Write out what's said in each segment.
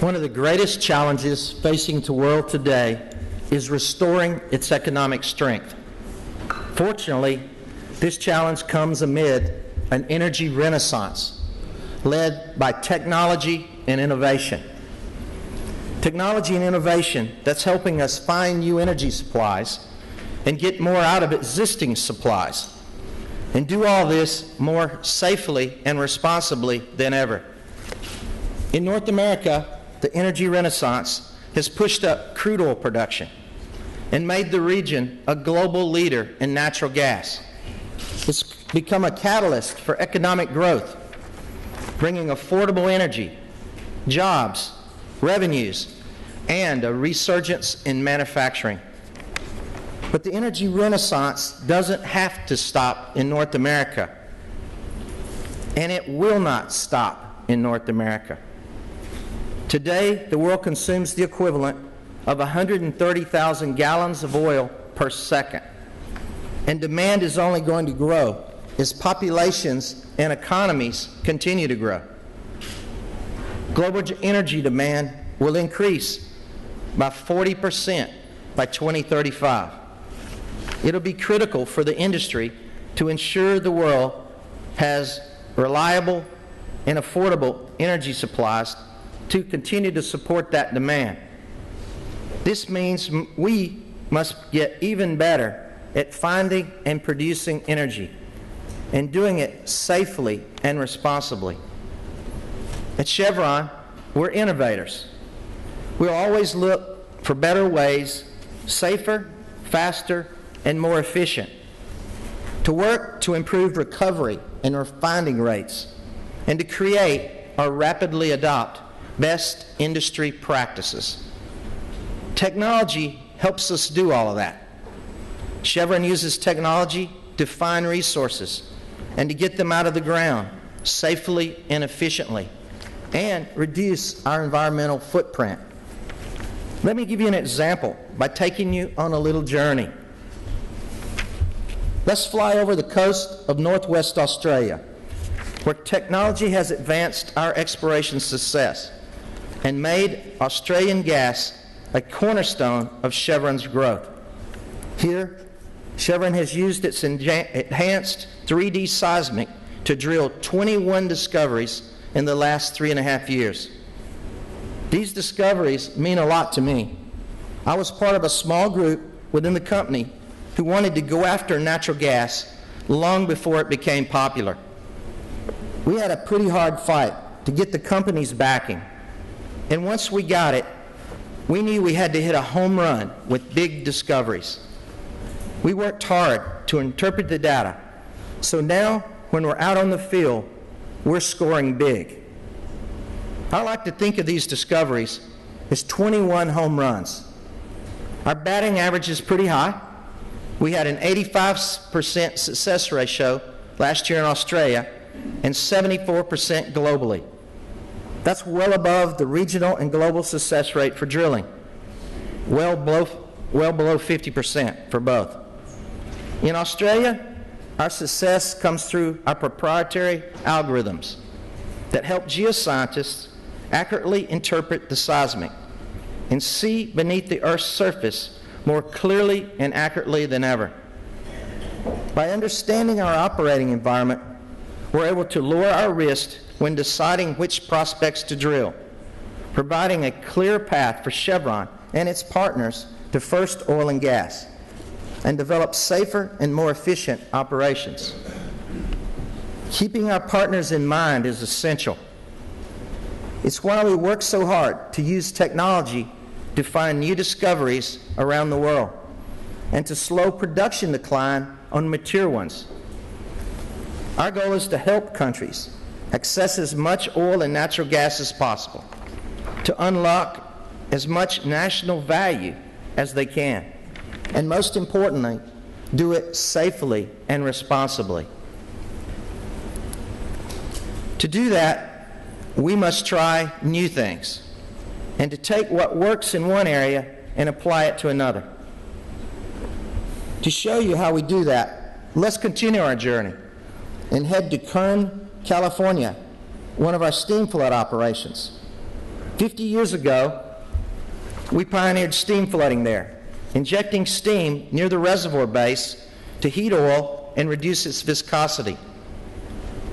One of the greatest challenges facing the world today is restoring its economic strength. Fortunately, this challenge comes amid an energy renaissance led by technology and innovation. Technology and innovation that's helping us find new energy supplies and get more out of existing supplies, and do all this more safely and responsibly than ever. In North America, the energy renaissance has pushed up crude oil production and made the region a global leader in natural gas. It's become a catalyst for economic growth, bringing affordable energy, jobs, revenues, and a resurgence in manufacturing. But the energy renaissance doesn't have to stop in North America, and it will not stop in North America. Today, the world consumes the equivalent of 130,000 gallons of oil per second, and demand is only going to grow as populations and economies continue to grow. Global energy demand will increase by 40% by 2035. It'll be critical for the industry to ensure the world has reliable and affordable energy supplies to continue to support that demand. This means we must get even better at finding and producing energy and doing it safely and responsibly. At Chevron, we're innovators. We'll always look for better ways, safer, faster, and more efficient, to work to improve recovery and refining rates, and to create or rapidly adopt best industry practices. Technology helps us do all of that. Chevron uses technology to find resources and to get them out of the ground safely and efficiently, and reduce our environmental footprint. Let me give you an example by taking you on a little journey. Let's fly over the coast of Northwest Australia, where technology has advanced our exploration success and made Australian gas a cornerstone of Chevron's growth. Here, Chevron has used its enhanced 3D seismic to drill 21 discoveries in the last 3.5 years. These discoveries mean a lot to me. I was part of a small group within the company who wanted to go after natural gas long before it became popular. We had a pretty hard fight to get the company's backing, and once we got it, we knew we had to hit a home run with big discoveries. We worked hard to interpret the data, so now when we're out on the field, we're scoring big. I like to think of these discoveries as 21 home runs. Our batting average is pretty high. We had an 85% success ratio last year in Australia and 74% globally. That's well above the regional and global success rate for drilling, well below 50% for both. In Australia, our success comes through our proprietary algorithms that help geoscientists accurately interpret the seismic and see beneath the Earth's surface more clearly and accurately than ever. By understanding our operating environment, we're able to lower our risk when deciding which prospects to drill, providing a clear path for Chevron and its partners to first oil and gas, and develop safer and more efficient operations. Keeping our partners in mind is essential. It's why we work so hard to use technology to find new discoveries around the world and to slow production decline on mature ones. Our goal is to help countries access as much oil and natural gas as possible, to unlock as much national value as they can, and most importantly, do it safely and responsibly. To do that, we must try new things and to take what works in one area and apply it to another. To show you how we do that, let's continue our journey and head to Kern, California, one of our steam flood operations. 50 years ago, we pioneered steam flooding there, injecting steam near the reservoir base to heat oil and reduce its viscosity.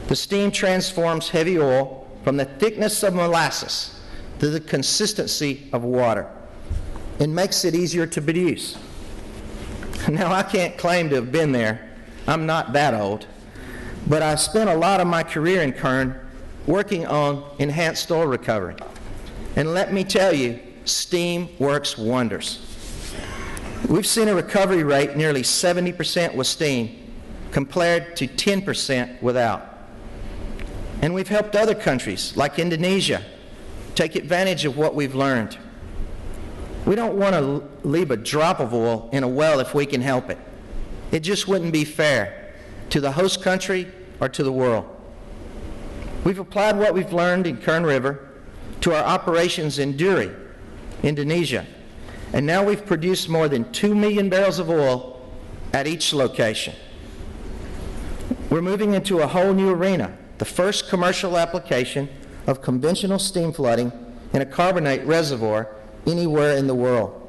The steam transforms heavy oil from the thickness of molasses to the consistency of water and makes it easier to produce. Now, I can't claim to have been there. I'm not that old. But I spent a lot of my career in Kern working on enhanced oil recovery. And let me tell you, steam works wonders. We've seen a recovery rate nearly 70% with steam compared to 10% without. And we've helped other countries like Indonesia take advantage of what we've learned. We don't want to leave a drop of oil in a well if we can help it. It just wouldn't be fair to the host country or to the world. We've applied what we've learned in Kern River to our operations in Duri, Indonesia, and now we've produced more than 2 million barrels of oil at each location. We're moving into a whole new arena, the first commercial application of conventional steam flooding in a carbonate reservoir anywhere in the world.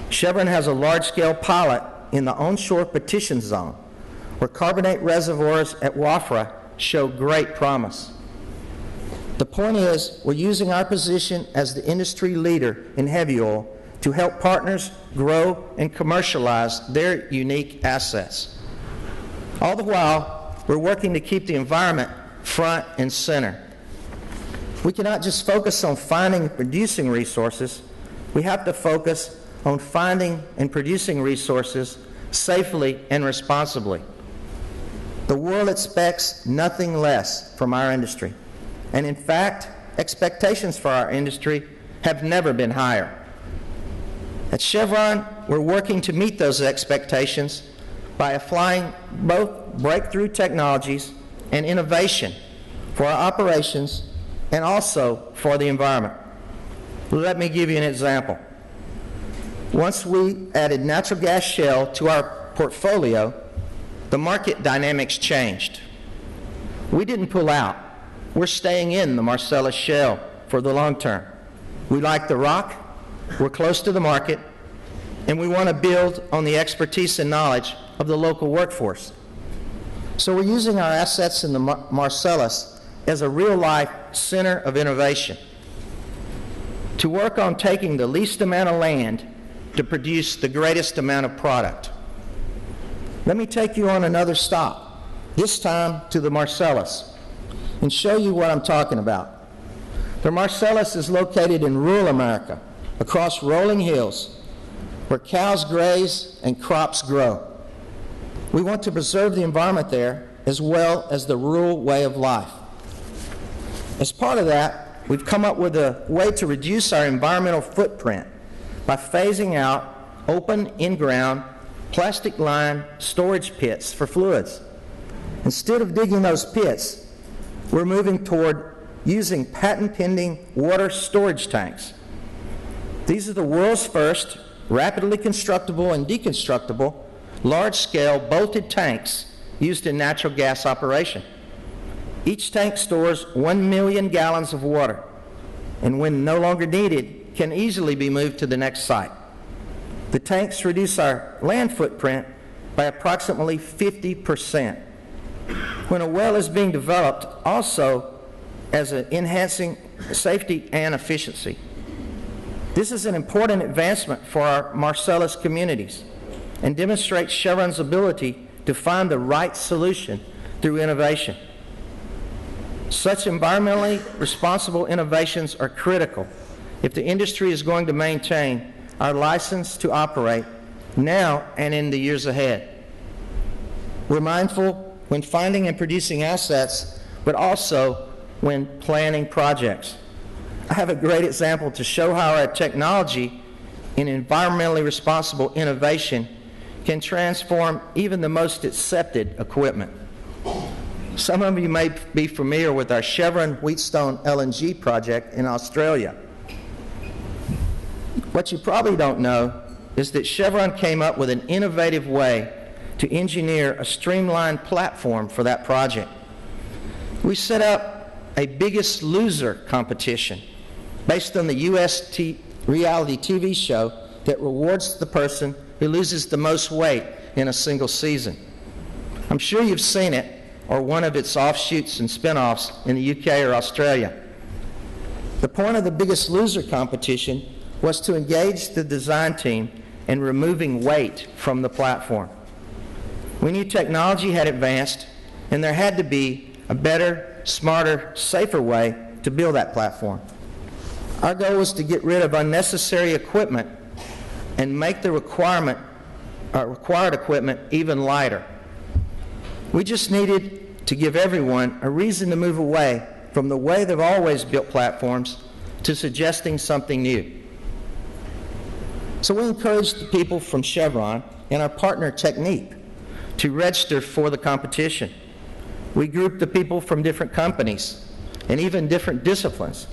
Chevron has a large-scale pilot in the onshore petition zone, where carbonate reservoirs at Wafra show great promise. The point is, we're using our position as the industry leader in heavy oil to help partners grow and commercialize their unique assets. All the while, we're working to keep the environment front and center. We cannot just focus on finding and producing resources. We have to focus on finding and producing resources safely and responsibly. The world expects nothing less from our industry. And in fact, expectations for our industry have never been higher. At Chevron, we're working to meet those expectations by applying both breakthrough technologies and innovation for our operations and also for the environment. Let me give you an example. Once we added natural gas shale to our portfolio, the market dynamics changed. We didn't pull out. We're staying in the Marcellus shale for the long term. We like the rock, we're close to the market, and we want to build on the expertise and knowledge of the local workforce. So we're using our assets in the Marcellus as a real-life center of innovation to work on taking the least amount of land to produce the greatest amount of product. Let me take you on another stop, this time to the Marcellus, and show you what I'm talking about. The Marcellus is located in rural America, across rolling hills, where cows graze and crops grow. We want to preserve the environment there as well as the rural way of life. As part of that, we've come up with a way to reduce our environmental footprint by phasing out open in-ground plastic-lined storage pits for fluids. Instead of digging those pits, we're moving toward using patent-pending water storage tanks. These are the world's first rapidly constructible and deconstructible large-scale bolted tanks used in natural gas operation. Each tank stores 1 million gallons of water, and when no longer needed, can easily be moved to the next site. The tanks reduce our land footprint by approximately 50%. When a well is being developed, also as an enhancing safety and efficiency. This is an important advancement for our Marcellus communities and demonstrates Chevron's ability to find the right solution through innovation. Such environmentally responsible innovations are critical if the industry is going to maintain our license to operate now and in the years ahead. We're mindful when finding and producing assets, but also when planning projects. I have a great example to show how our technology in environmentally responsible innovation can transform even the most accepted equipment. Some of you may be familiar with our Chevron Wheatstone LNG project in Australia. What you probably don't know is that Chevron came up with an innovative way to engineer a streamlined platform for that project. We set up a biggest loser competition based on the U.S. reality TV show that rewards the person who loses the most weight in a single season. I'm sure you've seen it, or one of its offshoots and spin-offs in the UK or Australia. The point of the Biggest Loser competition was to engage the design team in removing weight from the platform. We knew technology had advanced, and there had to be a better, smarter, safer way to build that platform. Our goal was to get rid of unnecessary equipment and make the required equipment even lighter. We just needed to give everyone a reason to move away from the way they've always built platforms to suggesting something new. So we encouraged the people from Chevron and our partner Technique to register for the competition. We grouped the people from different companies and even different disciplines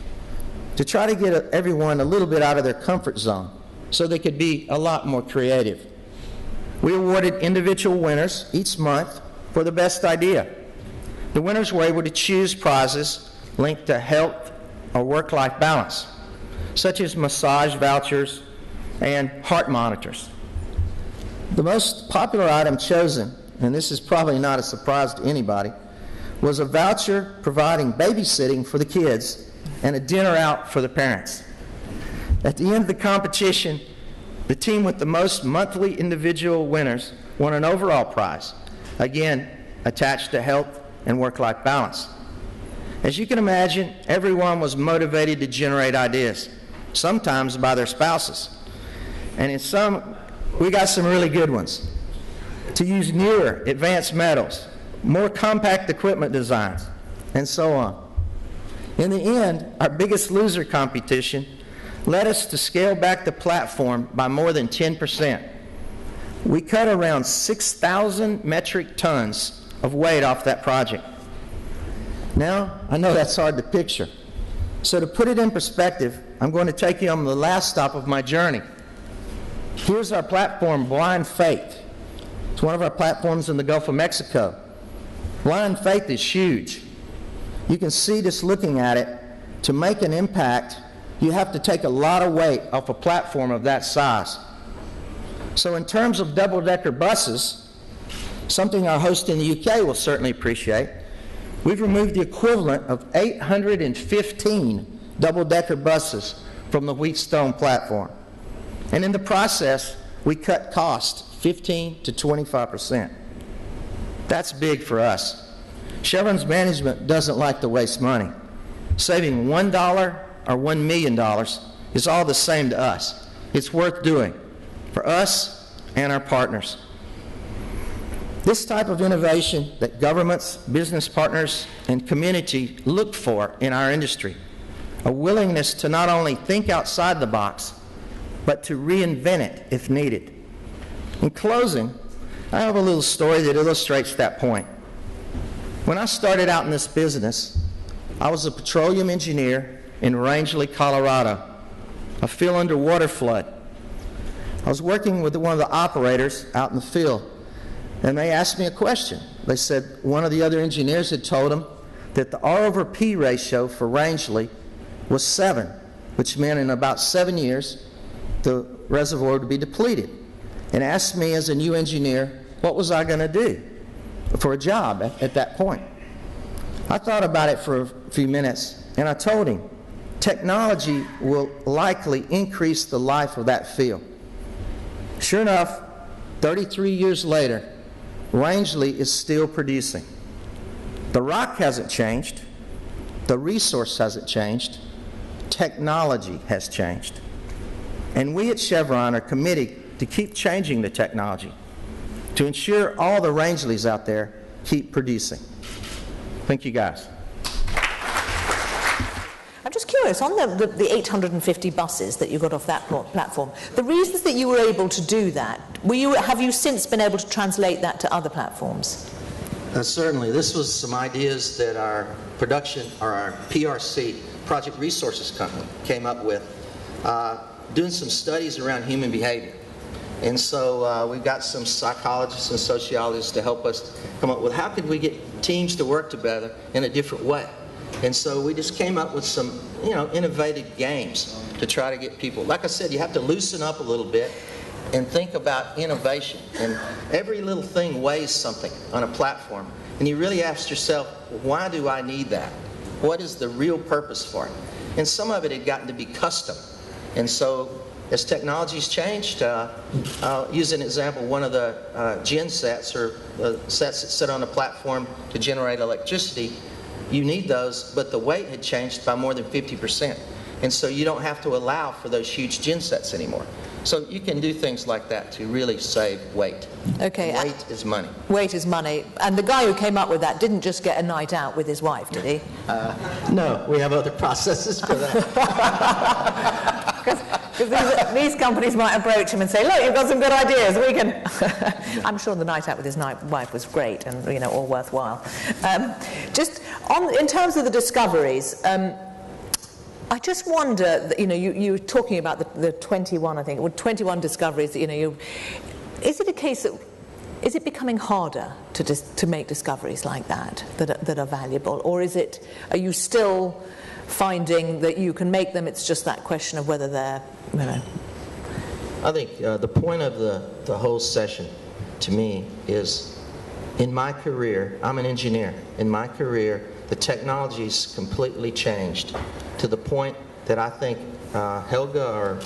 to try to get everyone a little bit out of their comfort zone so they could be a lot more creative. We awarded individual winners each month for the best idea. The winners were able to choose prizes linked to health or work-life balance, such as massage vouchers and heart monitors. The most popular item chosen, and this is probably not a surprise to anybody, was a voucher providing babysitting for the kids and a dinner out for the parents. At the end of the competition, the team with the most monthly individual winners won an overall prize, again attached to health and work-life balance. As you can imagine, everyone was motivated to generate ideas, sometimes by their spouses. And in some, we got some really good ones. To use newer, advanced metals, more compact equipment designs, and so on. In the end, our Biggest Loser competition led us to scale back the platform by more than 10%. We cut around 6,000 metric tons of weight off that project. Now, I know that's hard to picture. So to put it in perspective, I'm going to take you on the last stop of my journey. Here's our platform, Blind Faith. It's one of our platforms in the Gulf of Mexico. Blind Faith is huge. You can see just looking at it, to make an impact, you have to take a lot of weight off a platform of that size. So in terms of double-decker buses, something our host in the UK will certainly appreciate, we've removed the equivalent of 815 double-decker buses from the Wheatstone platform. And in the process, we cut costs 15 to 25%. That's big for us. Chevron's management doesn't like to waste money. Saving $1 or $1 million is all the same to us. It's worth doing for us and our partners. This type of innovation that governments, business partners, and community look for in our industry, a willingness to not only think outside the box, but to reinvent it if needed. In closing, I have a little story that illustrates that point. When I started out in this business, I was a petroleum engineer in Rangeley, Colorado, a field under water flood. I was working with one of the operators out in the field, and they asked me a question. They said one of the other engineers had told them that the R over P ratio for Rangeley was 7, which meant in about 7 years, the reservoir would be depleted, and asked me as a new engineer, what was I going to do for a job at that point? I thought about it for a few minutes, and I told him, technology will likely increase the life of that field. Sure enough, 33 years later, Rangeley is still producing. The rock hasn't changed, the resource hasn't changed, technology has changed. And we at Chevron are committed to keep changing the technology to ensure all the Rangeleys out there keep producing. Thank you, guys. I'm just curious, on the 850 buses that you got off that platform, the reasons that you were able to do that, have you since been able to translate that to other platforms? Certainly. This was some ideas that our production, or our PRC, Project Resources Company, came up with, doing some studies around human behavior. And so we've got some psychologists and sociologists to help us come up with how can we get teams to work together in a different way. And so we just came up with some, innovative games to try to get people. Like I said, you have to loosen up a little bit and think about innovation. And every little thing weighs something on a platform. And you really ask yourself, why do I need that? What is the real purpose for it? And some of it had gotten to be custom. And so as technology's changed, I'll use an example. One of the gen sets, or sets that sit on a platform to generate electricity, you need those, but the weight had changed by more than 50%. And so you don't have to allow for those huge gen sets anymore. So you can do things like that to really save weight. Okay. Weight is money. Weight is money. And the guy who came up with that didn't just get a night out with his wife, did he? No, we have other processes for that. Because these companies might approach him and say, look, you've got some good ideas, we can... I'm sure the night out with his wife was great and, all worthwhile. Just in terms of the discoveries, I just wonder, you were talking about the 21, I think, or 21 discoveries, is it a case that, is it becoming harder to make discoveries like that are valuable, or are you still finding that you can make them, it's just that question of whether they're, I think the point of the whole session, to me, is in my career, I'm an engineer, in my career, the technology's completely changed to the point that I think Helga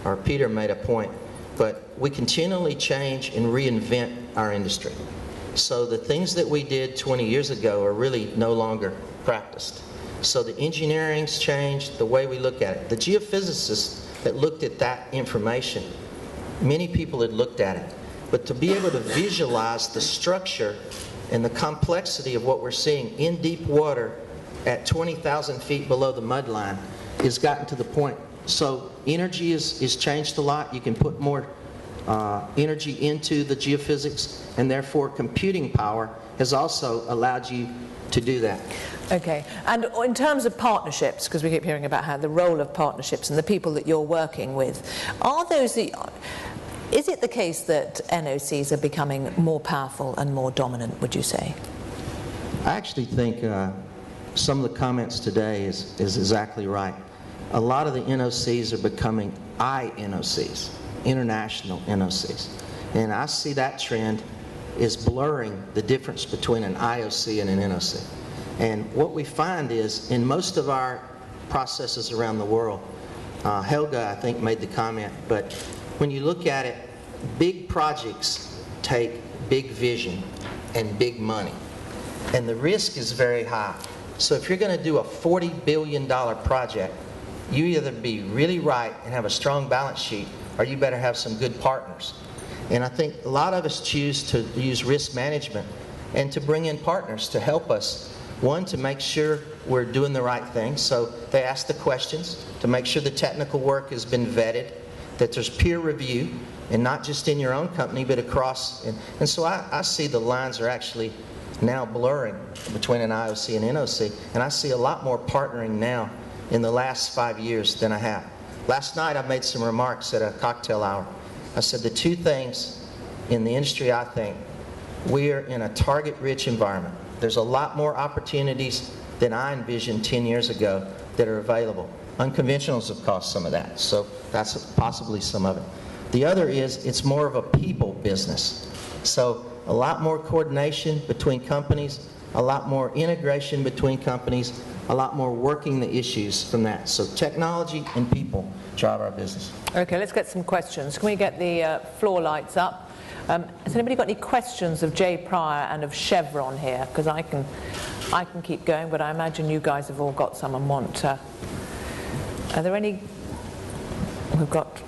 or Peter made a point, but we continually change and reinvent our industry. So the things that we did 20 years ago are really no longer practiced. So the engineering's changed, the way we look at it. The geophysicists that looked at that information, many people had looked at it, but to be able to visualize the structure and the complexity of what we're seeing in deep water at 20,000 feet below the mud line has gotten to the point. So energy is changed a lot. You can put more energy into the geophysics, and therefore computing power has also allowed you to do that. Okay, and in terms of partnerships, because we keep hearing about how the role of partnerships and the people that you're working with, is it the case that NOCs are becoming more powerful and more dominant, would you say? I actually think some of the comments today is exactly right. A lot of the NOCs are becoming INOCs, international NOCs. And I see that trend is blurring the difference between an IOC and an NOC. And what we find is, in most of our processes around the world, Helga, I think, made the comment, but when you look at it, big projects take big vision and big money. And the risk is very high. So if you're going to do a $40 billion project, you either be really right and have a strong balance sheet, or you better have some good partners. And I think a lot of us choose to use risk management and to bring in partners to help us. One, to make sure we're doing the right thing. So they ask the questions to make sure the technical work has been vetted, that there's peer review, and not just in your own company, but across. And so I see the lines are actually now blurring between an IOC and NOC. And I see a lot more partnering now in the last 5 years than I have. Last night I made some remarks at a cocktail hour. I said the two things in the industry, I think, we're in a target-rich environment. There's a lot more opportunities than I envisioned 10 years ago that are available. Unconventionals have caused some of that, so that's possibly some of it. The other is it's more of a people business. So a lot more coordination between companies, a lot more integration between companies, a lot more working the issues from that. So technology and people drive our business. Okay, let's get some questions. Can we get the floor lights up? Has anybody got any questions of J. Pryor and of Chevron here? Because I can keep going, but I imagine you guys have all got some and want to. Are there any? We've got.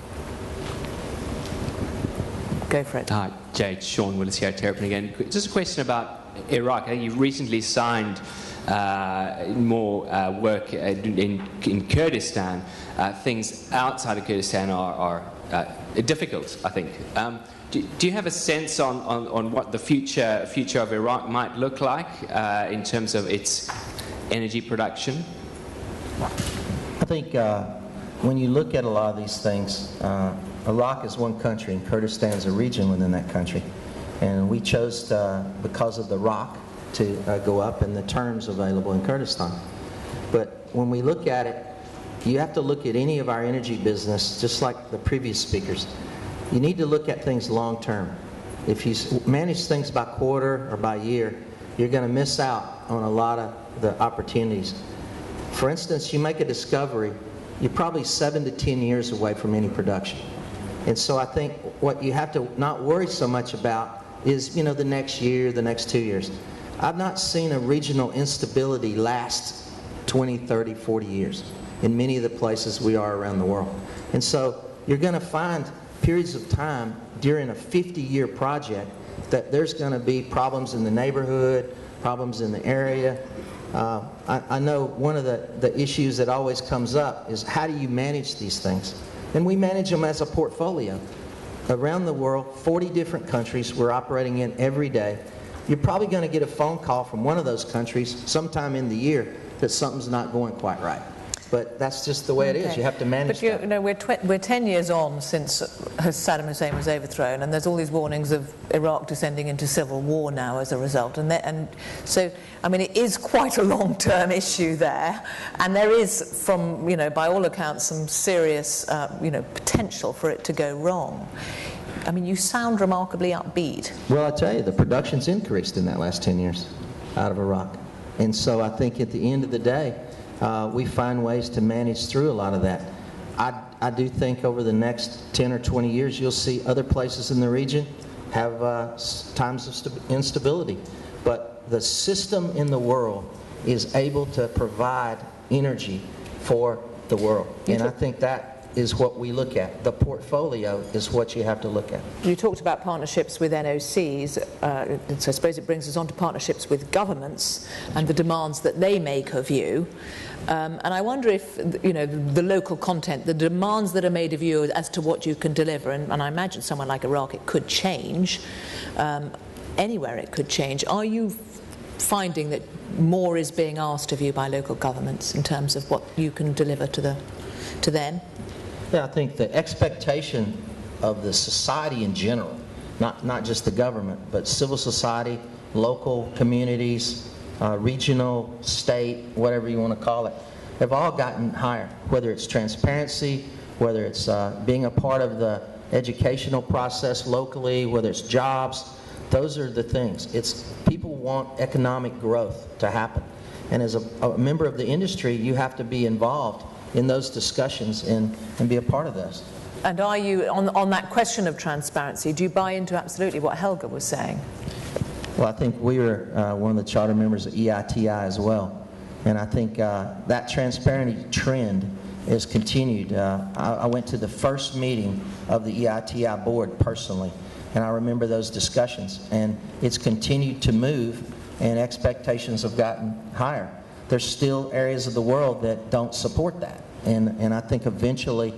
Go for it. Hi, Jay. Sean Willis here at Terrapinn again. Just a question about Iraq. I think you've recently signed more work in Kurdistan. Things outside of Kurdistan are difficult, I think. Do you have a sense on what the future of Iraq might look like in terms of its energy production? I think when you look at a lot of these things, Iraq is one country and Kurdistan is a region within that country. And we chose, because of the rock, to go up and the terms available in Kurdistan. But when we look at it, you have to look at any of our energy business, just like the previous speakers. You need to look at things long term. If you manage things by quarter or by year, you're going to miss out on a lot of the opportunities. For instance, you make a discovery, you're probably 7 to 10 years away from any production. And so I think what you have to not worry so much about is, you know, the next year, the next 2 years. I've not seen a regional instability last 20, 30, 40 years in many of the places we are around the world. And so you're going to find periods of time during a 50-year project that there's going to be problems in the neighborhood, problems in the area. I know one of the issues that always comes up is how do you manage these things? And we manage them as a portfolio. Around the world, 40 different countries we're operating in every day. You're probably going to get a phone call from one of those countries sometime in the year that something's not going quite right. But that's just the way it is. You have to manage that. But you know, we're 10 years on since Saddam Hussein was overthrown, and there's all these warnings of Iraq descending into civil war now as a result. And so, I mean, it is quite a long-term issue there, and there is, from, you know, by all accounts, some serious, you know, potential for it to go wrong. I mean, you sound remarkably upbeat. Well, I tell you, the production's increased in that last 10 years out of Iraq. And so I think at the end of the day, we find ways to manage through a lot of that. I do think over the next 10 or 20 years, you'll see other places in the region have times of instability. But the system in the world is able to provide energy for the world. And I think that is what we look at. The portfolio is what you have to look at. You talked about partnerships with NOCs, so I suppose it brings us on to partnerships with governments and the demands that they make of you. And I wonder if, you know, the local content, the demands that are made of you as to what you can deliver, and I imagine somewhere like Iraq it could change, anywhere it could change. Are you finding that more is being asked of you by local governments in terms of what you can deliver to them? Yeah, I think the expectation of the society in general, not just the government, but civil society, local communities, regional, state, whatever you want to call it, have all gotten higher, whether it's transparency, whether it's being a part of the educational process locally, whether it's jobs. Those are the things. It's people want economic growth to happen. And as a member of the industry, you have to be involved in those discussions and be a part of those. And are you, on that question of transparency, do you buy into absolutely what Helga was saying? Well, I think we were one of the charter members of EITI as well. And I think that transparency trend is continued. I went to the first meeting of the EITI board personally, and I remember those discussions. And it's continued to move, and expectations have gotten higher. There's still areas of the world that don't support that. And I think eventually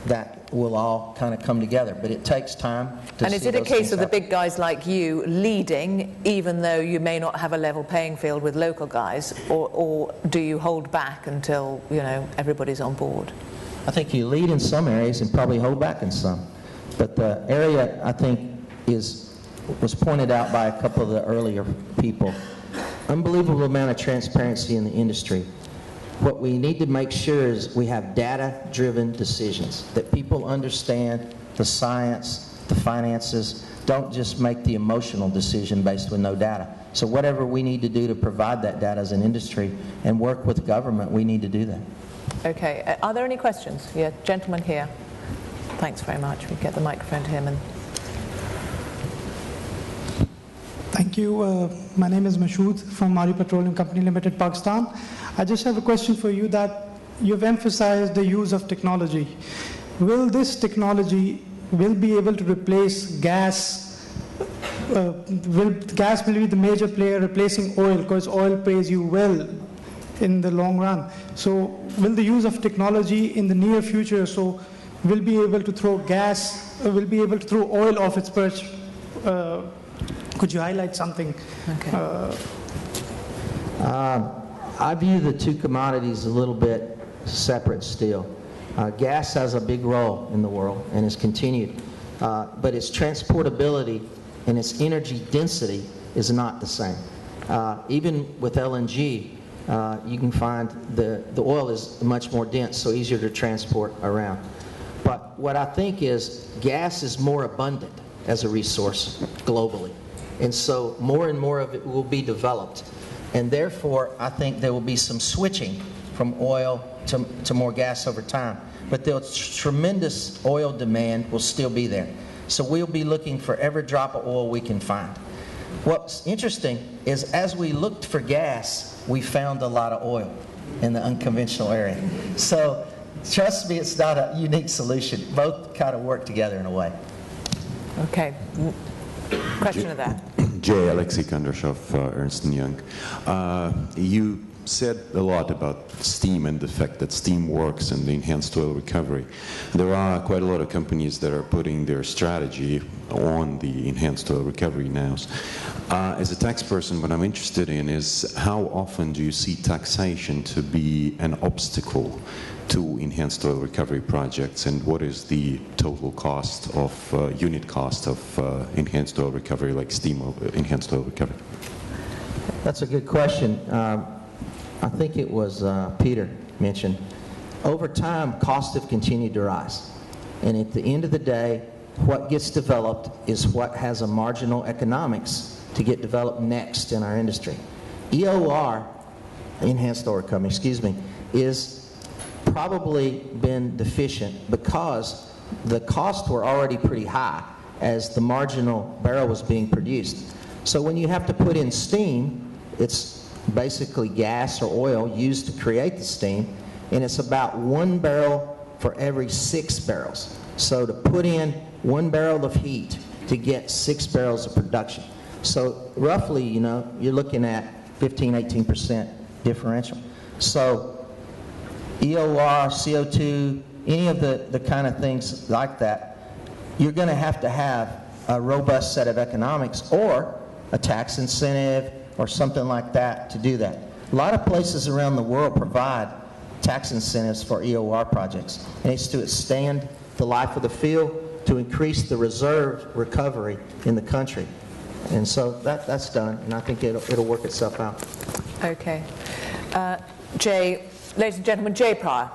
that will all kind of come together. But it takes time to And is it a case of the big guys like you leading, even though you may not have a level playing field with local guys, or do you hold back until, you know, everybody's on board? I think you lead in some areas and probably hold back in some. But the area, I think, was pointed out by a couple of the earlier people. Unbelievable amount of transparency in the industry. What we need to make sure is we have data-driven decisions, that people understand the science, the finances, don't just make the emotional decision based with no data. So whatever we need to do to provide that data as an industry and work with government, we need to do that. Okay, are there any questions? Yeah, gentleman here. Thanks very much. We get the microphone to him. And Thank you. My name is Mashood from Mari Petroleum Company Limited, Pakistan. I just have a question for you that you've emphasized the use of technology. Will this technology be able to replace gas? Gas will be the major player replacing oil, because oil pays you well in the long run. So will the use of technology in the near future, so we'll be able to throw will be able to throw oil off its perch? Could you highlight something? okay. I view the two commodities a little bit separate still. Gas has a big role in the world and has continued, but its transportability and its energy density is not the same. Even with LNG, you can find the oil is much more dense, so easier to transport around. But what I think is gas is more abundant as a resource globally. And so more and more of it will be developed. And therefore, I think there will be some switching from oil to more gas over time. But the tremendous oil demand will still be there. So we'll be looking for every drop of oil we can find. What's interesting is as we looked for gas, we found a lot of oil in the unconventional area. So trust me, it's not a unique solution. Both kind of work together in a way. Okay. Question of that. J. Alexei Kondrashov, Ernst & Young. You said a lot about steam and the fact that steam works and the enhanced oil recovery. There are quite a lot of companies that are putting their strategy on the enhanced oil recovery now. As a tax person, what I'm interested in is how often do you see taxation to be an obstacle to enhanced oil recovery projects, and what is the total cost of, unit cost of enhanced oil recovery, like steam enhanced oil recovery? That's a good question. I think it was Peter mentioned. Over time, costs have continued to rise. And at the end of the day, what gets developed is what has a marginal economics to get developed next in our industry. EOR, enhanced oil recovery, is probably been deficient because the costs were already pretty high as the marginal barrel was being produced. So when you have to put in steam, it's basically gas or oil used to create the steam, and it's about 1 barrel for every 6 barrels. So to put in 1 barrel of heat to get 6 barrels of production. So roughly, you know, you're looking at 15-18% differential. So EOR, CO2, any of the kind of things like that, you're going to have a robust set of economics or a tax incentive or something like that to do that. A lot of places around the world provide tax incentives for EOR projects, and it's to extend the life of the field, to increase the reserve recovery in the country. And so that's done, and I think it'll work itself out. Okay. Jay, ladies and gentlemen, Jay Pryor.